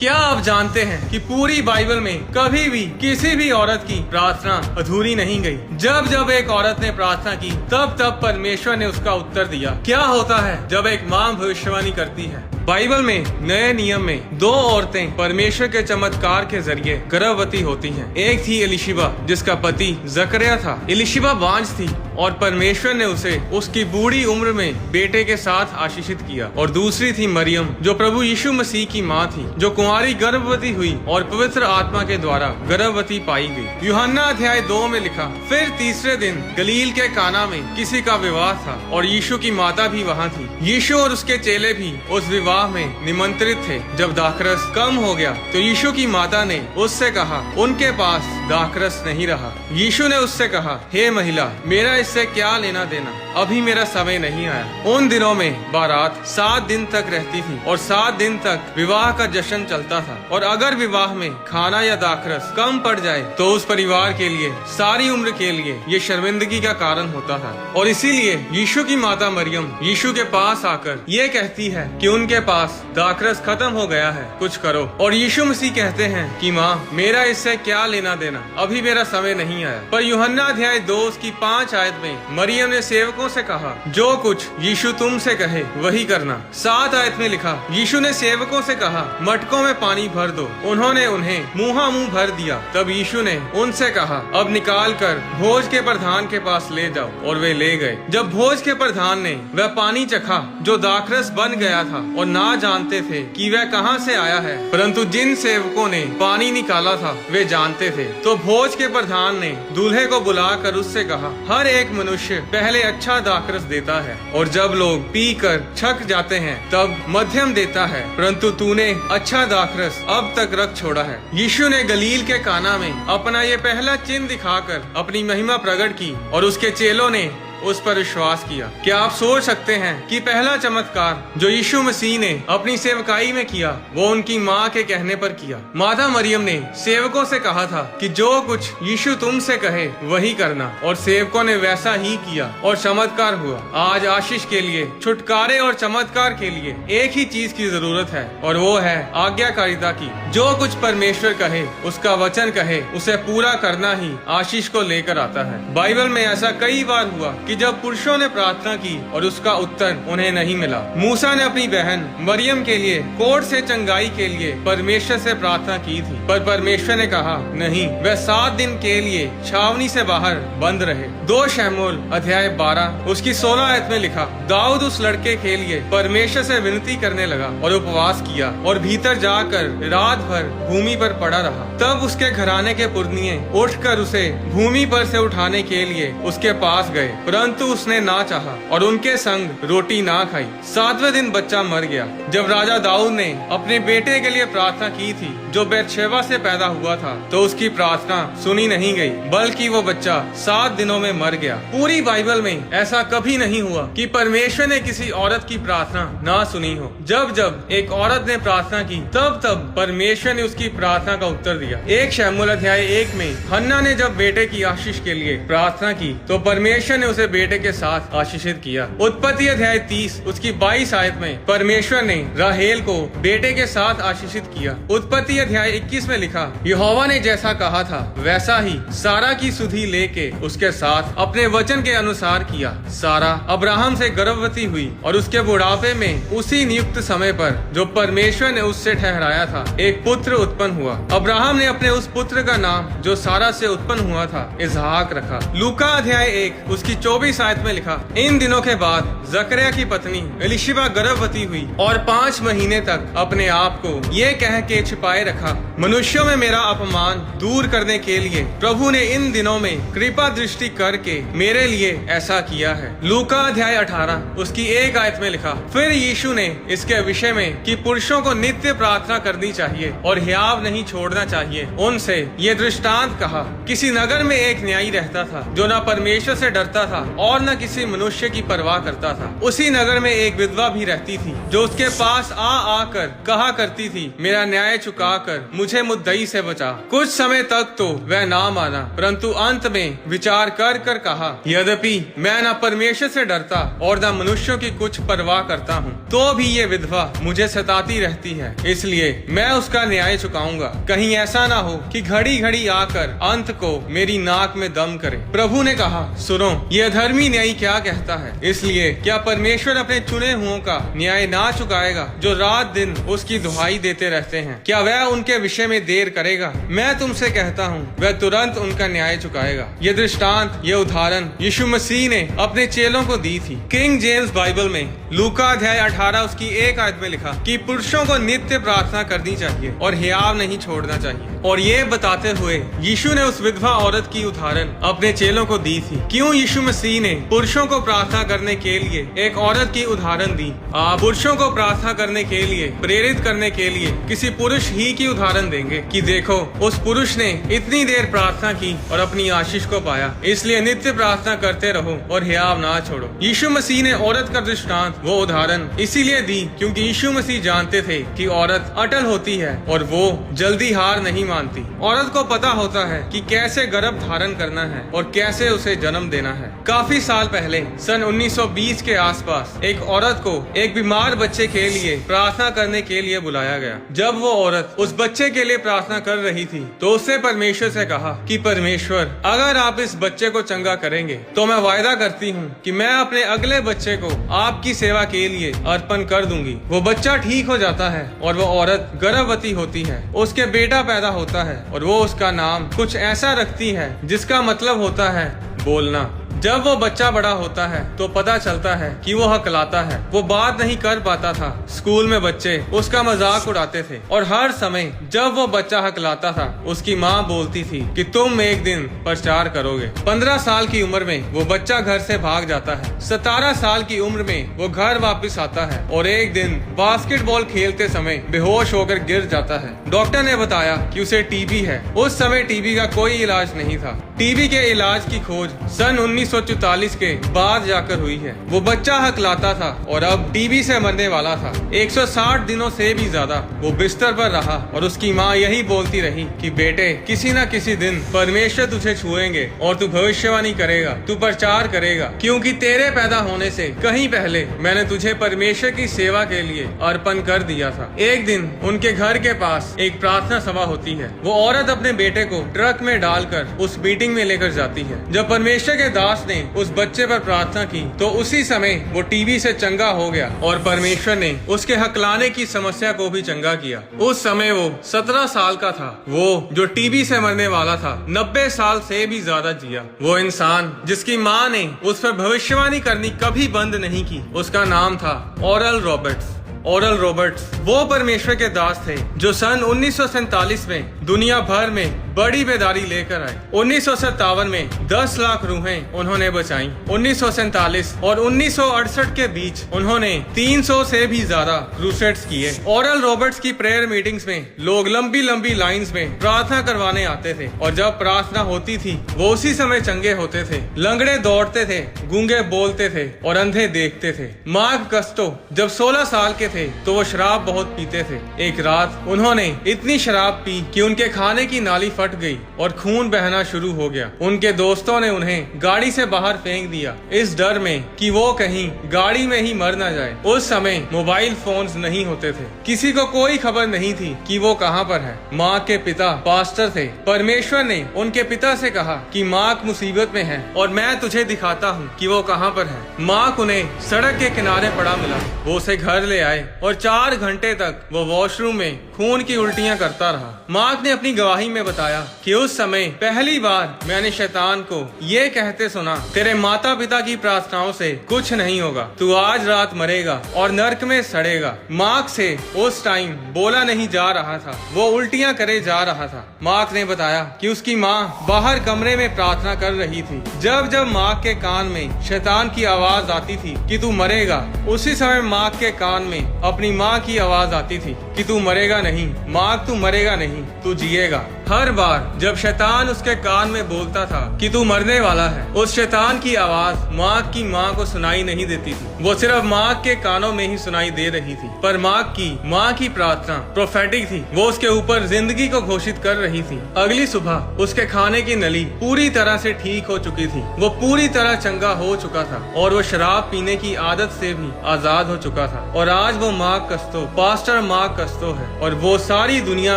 क्या आप जानते हैं कि पूरी बाइबल में कभी भी किसी भी औरत की प्रार्थना अधूरी नहीं गई। जब जब एक औरत ने प्रार्थना की तब तब परमेश्वर ने उसका उत्तर दिया। क्या होता है जब एक माँ भविष्यवाणी करती है? बाइबल में नए नियम में दो औरतें परमेश्वर के चमत्कार के जरिए गर्भवती होती हैं। एक थी एलिशिबा जिसका पति जकरिया था। एलिशिबा बांझ थी और परमेश्वर ने उसे उसकी बूढ़ी उम्र में बेटे के साथ आशीषित किया। और दूसरी थी मरियम जो प्रभु यीशु मसीह की माँ थी, जो कुंवारी गर्भवती हुई और पवित्र आत्मा के द्वारा गर्भवती पाई गई। यूहन्ना अध्याय 2 में लिखा, फिर तीसरे दिन गलील के काना में किसी का विवाह था और यीशु की माता भी वहाँ थी। यीशु और उसके चेले भी उस विवाह में निमंत्रित थे। जब दाखरस कम हो गया तो यीशु की माता ने उससे कहा, उनके पास दाखरस नहीं रहा। यीशु ने उससे कहा, हे महिला, मेरा इससे क्या लेना देना, अभी मेरा समय नहीं आया। उन दिनों में बारात 7 दिन तक रहती थी और 7 दिन तक विवाह का जश्न चलता था। और अगर विवाह में खाना या दाखरस कम पड़ जाए तो उस परिवार के लिए सारी उम्र के लिए ये शर्मिंदगी का कारण होता था। और इसीलिए यीशु की माता मरियम यीशु के पास आकर ये कहती है कि उनके पास दाखरस खत्म हो गया है, कुछ करो। और यीशु मसीह कहते हैं कि माँ, मेरा इससे क्या लेना देना, अभी मेरा समय नहीं आया। पर यूहन्ना अध्याय 2 की 5 आयत में मरियम ने सेवकों से कहा, जो कुछ यीशु तुमसे कहे वही करना। 7 आयत में लिखा, यीशु ने सेवकों से कहा, मटकों में पानी भर दो। उन्होंने उन्हें मुँहा मुँह भर दिया। तब यीशु ने उनसे कहा, अब निकाल कर भोज के प्रधान के पास ले जाओ। और वे ले गए। जब भोज के प्रधान ने वह पानी चखा जो दाखरस बन गया था और ना जानते थे कि वह कहाँ से आया है, परंतु जिन सेवकों ने पानी निकाला था वे जानते थे, तो भोज के प्रधान ने दूल्हे को बुलाकर उससे कहा, हर एक मनुष्य पहले अच्छा दाखरस देता है और जब लोग पीकर छक जाते हैं तब मध्यम देता है, परंतु तूने अच्छा दाखरस अब तक रख छोड़ा है। यीशु ने गलील के काना में अपना ये पहला चिन्ह दिखाकर अपनी महिमा प्रकट की और उसके चेलों ने उस पर विश्वास किया। क्या आप सोच सकते हैं कि पहला चमत्कार जो यीशु मसीह ने अपनी सेवकाई में किया वो उनकी माँ के कहने पर किया। माता मरियम ने सेवकों से कहा था कि जो कुछ यीशु तुमसे कहे वही करना, और सेवकों ने वैसा ही किया और चमत्कार हुआ। आज आशीष के लिए, छुटकारे और चमत्कार के लिए एक ही चीज की जरूरत है और वो है आज्ञाकारिता की। जो कुछ परमेश्वर कहे, उसका वचन कहे, उसे पूरा करना ही आशीष को लेकर आता है। बाइबल में ऐसा कई बार हुआ कि जब पुरुषों ने प्रार्थना की और उसका उत्तर उन्हें नहीं मिला। मूसा ने अपनी बहन मरियम के लिए कोढ़ से चंगाई के लिए परमेश्वर से प्रार्थना की थी, पर परमेश्वर ने कहा नहीं, वह 7 दिन के लिए छावनी से बाहर बंद रहे। 2 शमूएल अध्याय 12 उसकी 16 आयत में लिखा, दाऊद उस लड़के के लिए परमेश्वर से विनती करने लगा और उपवास किया और भीतर जाकर रात भर भूमि पर पड़ा रहा। तब उसके घराने के पुरनिये उठकर उसे भूमि पर से उठाने के लिए उसके पास गए, परंतु उसने ना चाहा और उनके संग रोटी ना खाई। 7वें दिन बच्चा मर गया। जब राजा दाऊद ने अपने बेटे के लिए प्रार्थना की थी जो बेतशेबा से पैदा हुआ था, तो उसकी प्रार्थना सुनी नहीं गई, बल्कि वो बच्चा 7 दिनों में मर गया। पूरी बाइबल में ऐसा कभी नहीं हुआ कि परमेश्वर ने किसी औरत की प्रार्थना ना सुनी हो। जब जब एक औरत ने प्रार्थना की तब तब परमेश्वर ने उसकी प्रार्थना का उत्तर दिया। 1 शमूएल अध्याय 1 में हन्ना ने जब बेटे की आशीष के लिए प्रार्थना की तो परमेश्वर ने उसे बेटे के साथ आशीषित किया। उत्पत्ति अध्याय 30 उसकी 22 आयत में परमेश्वर ने राहेल को बेटे के साथ आशीषित किया। उत्पत्ति अध्याय 21 में लिखा, यहोवा ने जैसा कहा था वैसा ही सारा की सुधि लेके उसके साथ अपने वचन के अनुसार किया। सारा अब्राहम से गर्भवती हुई और उसके बुढ़ापे में उसी नियुक्त समय पर जो परमेश्वर ने उससे ठहराया था एक पुत्र उत्पन्न हुआ। अब्राहम ने अपने उस पुत्र का नाम जो सारा से उत्पन्न हुआ था इसहाक रखा। लूका अध्याय 1 उसकी 24 आयत में लिखा, इन दिनों के बाद जकरिया की पत्नी एलिशिबा गर्भवती हुई और 5 महीने तक अपने आप को ये कह के छिपाए रखा, मनुष्यों में मेरा अपमान दूर करने के लिए प्रभु ने इन दिनों में कृपा दृष्टि करके मेरे लिए ऐसा किया है। लूका अध्याय 18 उसकी 1 आयत में लिखा, फिर यीशु ने इसके विषय में कि पुरुषों को नित्य प्रार्थना करनी चाहिए और हियाव नहीं छोड़ना चाहिए उनसे ये दृष्टांत कहा। किसी नगर में एक न्यायी रहता था जो न परमेश्वर से डरता था और न किसी मनुष्य की परवाह करता था। उसी नगर में एक विधवा भी रहती थी जो उसके पास आ आकर कहा करती थी, मेरा न्याय चुका कर मुझे मुझे मुद्दई से बचा। कुछ समय तक तो वह ना माना, परंतु अंत में विचार कर कर कहा, यद्यपि मैं न परमेश्वर से डरता और न मनुष्यों की कुछ परवाह करता हूँ, तो भी ये विधवा मुझे सताती रहती है, इसलिए मैं उसका न्याय चुकाऊंगा। कहीं ऐसा ना हो कि घड़ी घड़ी आकर अंत को मेरी नाक में दम करे। प्रभु ने कहा, सुनो, यह धर्मी न्यायी क्या कहता है। इसलिए क्या परमेश्वर अपने चुने हुओं का न्याय ना चुकाएगा, जो रात दिन उसकी दुहाई देते रहते हैं? क्या वह उनके विषय में देर करेगा? मैं तुमसे कहता हूँ, वह तुरंत उनका न्याय चुकाएगा। ये दृष्टांत, ये उदाहरण यीशु मसीह ने अपने चेलों को दी थी। किंग जेम्स बाइबल में लूका अध्याय 18 उसकी 1 आयत में लिखा कि पुरुषों को नित्य प्रार्थना करनी चाहिए और हियाव नहीं छोड़ना चाहिए। और ये बताते हुए यीशु ने उस विधवा औरत की उदाहरण अपने चेलों को दी थी। क्यों यीशु मसीह ने पुरुषों को प्रार्थना करने के लिए एक औरत की उदाहरण दी? आप पुरुषों को प्रार्थना करने के लिए प्रेरित करने के लिए किसी पुरुष ही की उदाहरण देंगे कि देखो, उस पुरुष ने इतनी देर प्रार्थना की और अपनी आशीष को पाया, इसलिए नित्य प्रार्थना करते रहो और हियाव ना छोड़ो। यीशु मसीह ने औरत का दृष्टांत, वो उदाहरण इसीलिए दी क्योंकि यीशु मसीह जानते थे कि औरत अटल होती है और वो जल्दी हार नहीं मानती। औरत को पता होता है कि कैसे गर्भ धारण करना है और कैसे उसे जन्म देना है। काफी साल पहले सन 1920 के आसपास एक औरत को एक बीमार बच्चे के लिए प्रार्थना करने के लिए बुलाया गया। जब वो औरत उस बच्चे के लिए प्रार्थना कर रही थी तो उसने परमेश्वर से कहा कि परमेश्वर, अगर आप इस बच्चे को चंगा करेंगे तो मैं वायदा करती हूँ कि मैं अपने अगले बच्चे को आपकी सेवा के लिए अर्पण कर दूंगी। वो बच्चा ठीक हो जाता है और वो औरत गर्भवती होती है। उसके बेटा पैदा होता है और वो उसका नाम कुछ ऐसा रखती है जिसका मतलब होता है बोलना। जब वो बच्चा बड़ा होता है तो पता चलता है कि वो हकलाता है। वो बात नहीं कर पाता था। स्कूल में बच्चे उसका मजाक उड़ाते थे और हर समय जब वो बच्चा हकलाता था उसकी माँ बोलती थी कि तुम एक दिन प्रचार करोगे। 15 साल की उम्र में वो बच्चा घर से भाग जाता है। 17 साल की उम्र में वो घर वापस आता है और एक दिन बास्केटबॉल खेलते समय बेहोश होकर गिर जाता है। डॉक्टर ने बताया कि उसे टीबी है। उस समय टीबी का कोई इलाज नहीं था। टीबी के इलाज की खोज सन 1944 के बाद जाकर हुई है। वो बच्चा हकलाता था और अब टीबी से मरने वाला था। 160 दिनों से भी ज्यादा वो बिस्तर पर रहा और उसकी माँ यही बोलती रही कि बेटे, किसी न किसी दिन परमेश्वर तुझे छुएंगे और तू भविष्यवाणी करेगा, तू प्रचार करेगा, क्योंकि तेरे पैदा होने से कहीं पहले मैंने तुझे परमेश्वर की सेवा के लिए अर्पण कर दिया था। एक दिन उनके घर के पास एक प्रार्थना सभा होती है। वो औरत अपने बेटे को ट्रक में डालकर उस मीटिंग में लेकर जाती है। जब परमेश्वर के दास ने उस बच्चे पर प्रार्थना की तो उसी समय वो टीबी से चंगा हो गया और परमेश्वर ने उसके हकलाने की समस्या को भी चंगा किया। उस समय वो 17 साल का था। वो जो टीबी से मरने वाला था 90 साल से भी ज्यादा जिया। वो इंसान जिसकी माँ ने उस पर भविष्यवाणी करनी कभी बंद नहीं की, उसका नाम था ओरल रॉबर्ट्स। ओरल रॉबर्ट्स वो परमेश्वर के दास थे जो सन 1947 में दुनिया भर में बड़ी बेदारी लेकर आए। 1957 में 10 लाख रूहें उन्होंने बचाई। 1947 और 1968 के बीच उन्होंने 300 से भी ज्यादा क्रूसेड्स किए। ओरल रॉबर्ट्स की प्रेयर मीटिंग्स में लोग लंबी लंबी लाइंस में प्रार्थना करवाने आते थे और जब प्रार्थना होती थी वो उसी समय चंगे होते थे। लंगड़े दौड़ते थे, गूंगे बोलते थे और अंधे देखते थे। मार्क कस्टो जब 16 साल के थे तो वो शराब बहुत पीते थे। एक रात उन्होंने इतनी शराब पी कि उनके खाने की नाली फट गई और खून बहना शुरू हो गया। उनके दोस्तों ने उन्हें गाड़ी से बाहर फेंक दिया इस डर में कि वो कहीं गाड़ी में ही मर न जाए। उस समय मोबाइल फोन्स नहीं होते थे। किसी को कोई खबर नहीं थी कि वो कहाँ पर है। मार्क के पिता पास्टर थे। परमेश्वर ने उनके पिता से कहा कि मार्क मुसीबत में है और मैं तुझे दिखाता हूँ कि वो कहाँ पर है। मार्क उन्हें सड़क के किनारे पड़ा मिला। वो उसे घर ले आए और 4 घंटे तक वो वॉशरूम में खून की उल्टियां करता रहा। मार्क ने अपनी गवाही में बताया कि उस समय पहली बार मैंने शैतान को ये कहते सुना, तेरे माता पिता की प्रार्थनाओं से कुछ नहीं होगा, तू आज रात मरेगा और नर्क में सड़ेगा। मार्क से उस टाइम बोला नहीं जा रहा था, वो उल्टियां करे जा रहा था। मार्क ने बताया कि उसकी माँ बाहर कमरे में प्रार्थना कर रही थी। जब जब मार्क के कान में शैतान की आवाज आती थी कि तू मरेगा, उसी समय मार्क के कान में अपनी माँ की आवाज आती थी कि तू मरेगा नहीं, मार्क तू मरेगा नहीं, तू जिएगा। हर बार जब शैतान उसके कान में बोलता था कि तू मरने वाला है, उस शैतान की आवाज मार्क की माँ को सुनाई नहीं देती थी। वो सिर्फ मार्क के कानों में ही सुनाई दे रही थी। पर मार्क की माँ की प्रार्थना प्रोफेटिक थी। वो उसके ऊपर जिंदगी को घोषित कर रही थी। अगली सुबह उसके खाने की नली पूरी तरह से ठीक हो चुकी थी। वो पूरी तरह चंगा हो चुका था और वो शराब पीने की आदत से भी आजाद हो चुका था। और आज वो मार्क कस्तो, पास्टर मार्क कस्तो है और वो सारी दुनिया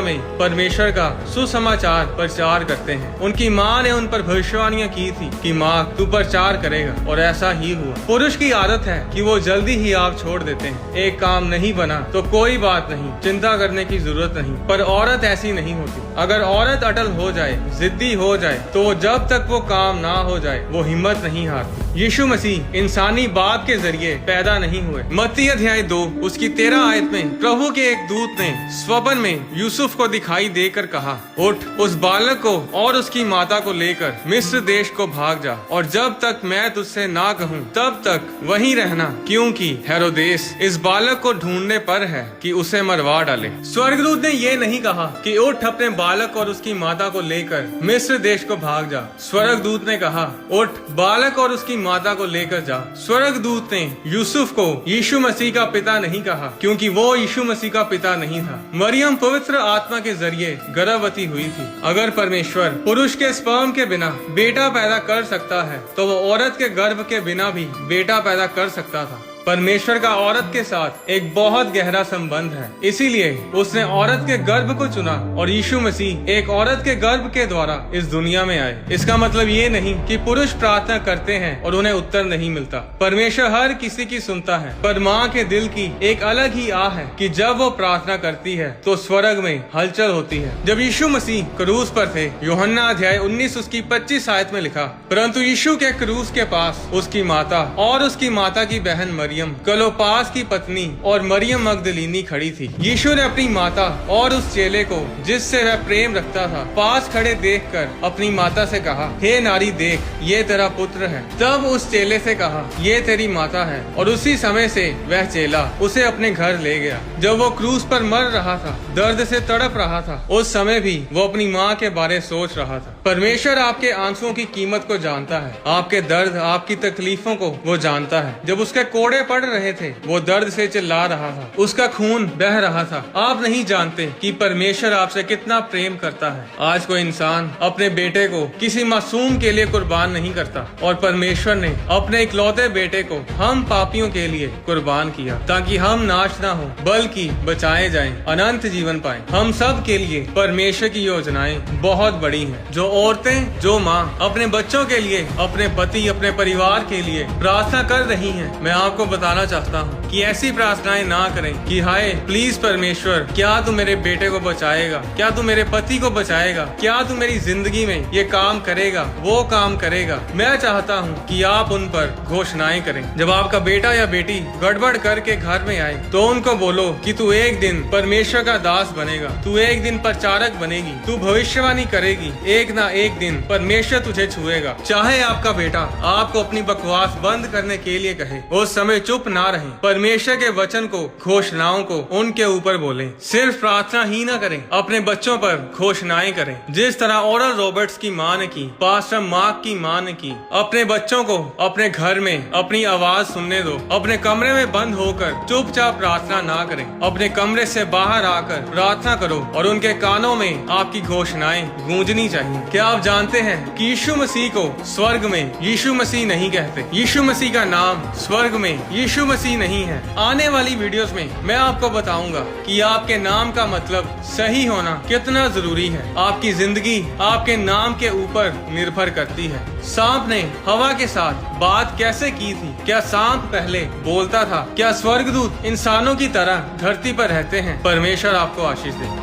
में परमेश्वर का सुसमाचार प्रचार करते हैं। उनकी माँ ने उन पर भविष्यवाणियां की थी कि मार्क तू प्रचार करेगा, और ऐसा ही हुआ। पुरुष की आदत है कि वो जल्दी ही आप छोड़ देते हैं। एक काम नहीं बना तो कोई बात नहीं, चिंता करने की जरूरत नहीं। पर औरत ऐसी नहीं होती। अगर औरत अटल हो जाए, जिद्दी हो जाए, तो जब तक वो काम ना हो जाए वो हिम्मत नहीं हारती। यीशु मसीह इंसानी बाप के जरिए पैदा नहीं हुए। मत्ती अध्याय 2 उसकी 13 आयत में प्रभु के एक दूत ने स्वप्न में यूसुफ को दिखाई देकर कहा, उठ, उस बालक को और उसकी माता को लेकर मिस्र देश को भाग जा, और जब तक मैं तुझसे ना कहूँ तब तक वहीं रहना, क्योंकि हेरोदेस इस बालक को ढूंढने पर है कि उसे मरवा डाले। स्वर्गदूत ने ये नहीं कहा कि उठ, अपने बालक और उसकी माता को लेकर मिस्र देश को भाग जा। स्वर्गदूत ने कहा, उठ, बालक और उसकी माता को लेकर जा। स्वर्गदूत ने यूसुफ को यीशु मसीह का पिता नहीं कहा, क्योंकि वो यीशु मसीह का पिता नहीं था। मरियम पवित्र आत्मा के जरिए गर्भवती हुई थी। अगर परमेश्वर पुरुष के स्पर्म के बिना बेटा पैदा कर सकता है, तो वो औरत के गर्भ के बिना भी बेटा पैदा कर सकता था। परमेश्वर का औरत के साथ एक बहुत गहरा संबंध है, इसीलिए उसने औरत के गर्भ को चुना और यीशु मसीह एक औरत के गर्भ के द्वारा इस दुनिया में आए। इसका मतलब ये नहीं कि पुरुष प्रार्थना करते हैं और उन्हें उत्तर नहीं मिलता। परमेश्वर हर किसी की सुनता है, पर माँ के दिल की एक अलग ही आह है कि जब वो प्रार्थना करती है तो स्वर्ग में हलचल होती है। जब यीशु मसीह क्रूस पर थे, यूहन्ना अध्याय 19 उसकी 25 आयत में लिखा, परंतु यीशु के क्रूस के पास उसकी माता और उसकी माता की बहन मरियम, क्लोपास की पत्नी और मरियम मगदलीनी खड़ी थी। यीशु ने अपनी माता और उस चेले को जिससे वह प्रेम रखता था पास खड़े देखकर अपनी माता से कहा, हे नारी, देख, ये तेरा पुत्र है। तब उस चेले से कहा, ये तेरी माता है, और उसी समय से वह चेला उसे अपने घर ले गया। जब वो क्रूस पर मर रहा था, दर्द से तड़प रहा था, उस समय भी वो अपनी माँ के बारे सोच रहा था। परमेश्वर आपके आंसुओं की कीमत को जानता है, आपके दर्द, आपकी तकलीफों को वो जानता है। जब उसके कोड़े पड़ रहे थे, वो दर्द से चिल्ला रहा था, उसका खून बह रहा था। आप नहीं जानते कि परमेश्वर आपसे कितना प्रेम करता है। आज कोई इंसान अपने बेटे को किसी मासूम के लिए कुर्बान नहीं करता, और परमेश्वर ने अपने इकलौते बेटे को हम पापियों के लिए कुर्बान किया, ताकि हम नाश ना हो बल्कि बचाए जाएं, अनंत जीवन पाएं। हम सब के लिए परमेश्वर की योजनाएं बहुत बड़ी हैं। जो औरतें, जो माँ अपने बच्चों के लिए, अपने पति, अपने परिवार के लिए प्रार्थना कर रही हैं, मैं आपको बताना चाहता हूँ कि ऐसी प्रार्थनाएं ना करें कि हाय प्लीज परमेश्वर, क्या तू मेरे बेटे को बचाएगा, क्या तू मेरे पति को बचाएगा, क्या तू मेरी जिंदगी में ये काम करेगा, वो काम करेगा। मैं चाहता हूँ कि आप उन पर घोषणाएं करें। जब आपका बेटा या बेटी गड़बड़ करके घर में आए तो उनको बोलो कि तू एक दिन परमेश्वर का दास बनेगा, तू एक दिन प्रचारक बनेगी, तू भविष्यवाणी करेगी, एक ना एक दिन परमेश्वर तुझे छुएगा। चाहे आपका बेटा आपको अपनी बकवास बंद करने के लिए कहे, उस समय चुप ना रहें। परमेश्वर के वचन को, घोषणाओं को उनके ऊपर बोलें। सिर्फ प्रार्थना ही ना करें, अपने बच्चों पर घोषणाएं करें। जिस तरह ओरल रॉबर्ट्स की माँ ने की, पास्टर मार्क की माँ ने की। अपने बच्चों को अपने घर में अपनी आवाज सुनने दो। अपने कमरे में बंद होकर चुपचाप प्रार्थना ना करें, अपने कमरे से बाहर आकर प्रार्थना करो और उनके कानों में आपकी घोषणाएं गूंजनी चाहिए। क्या आप जानते हैं कि यीशु मसीह को स्वर्ग में यीशु मसीह नहीं कहते? यीशु मसीह का नाम स्वर्ग में यीशु मसीह नहीं है। आने वाली वीडियोस में मैं आपको बताऊंगा कि आपके नाम का मतलब सही होना कितना जरूरी है। आपकी जिंदगी आपके नाम के ऊपर निर्भर करती है। सांप ने हवा के साथ बात कैसे की थी? क्या सांप पहले बोलता था? क्या स्वर्गदूत इंसानों की तरह धरती पर रहते हैं? परमेश्वर आपको आशीष दे।